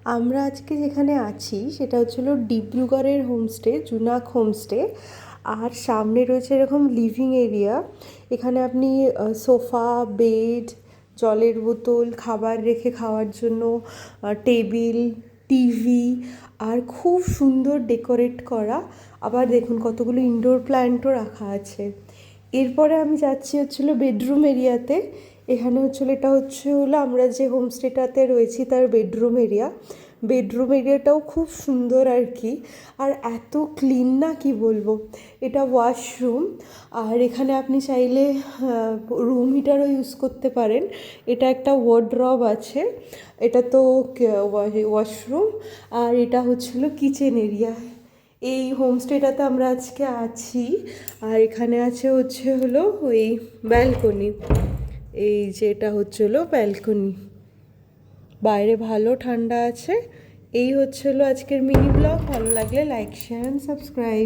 আমরা আজকে যেখানে আছি সেটা হচ্ছিল ডিব্রুগড়ের হোমস্টে, জুনাক হোমস্টে। আর সামনে রয়েছে এরকম লিভিং এরিয়া। এখানে আপনি সোফা, বেড, জলের বোতল, খাবার রেখে খাওয়ার জন্য টেবিল, টিভি, আর খুব সুন্দর ডেকোরেট করা। আবার দেখুন কতগুলো ইনডোর প্ল্যান্টও রাখা আছে। এরপরে আমি যাচ্ছি হচ্ছিলো বেডরুম এরিয়াতে। এখানে এটা হলো আমরা যে হোমস্টেটাতে রয়েছি তার বেডরুম এরিয়া। বেডরুম এরিয়াটাও খুব সুন্দর আর কি, আর এত ক্লিন না কি বলবো। এটা ওয়াশরুম, আর এখানে আপনি চাইলে রুম হিটারও ইউজ করতে পারেন। এটা একটা ওয়ার্ডরব আছে। এটা তো ওয়াশরুম, আর এটা হচ্ছিলো কিচেন এরিয়া। এই হোমস্টেটাতে আমরা আজকে আছি। আর এখানে আছে ওই ব্যালকনি। এই যে এটা হলো ব্যালকনি, বাইরে ভালো ঠান্ডা আছে। এই আজকের মিনি ব্লগ। ভালো লাগলে লাইক, শেয়ার অ্যান্ড সাবস্ক্রাইব।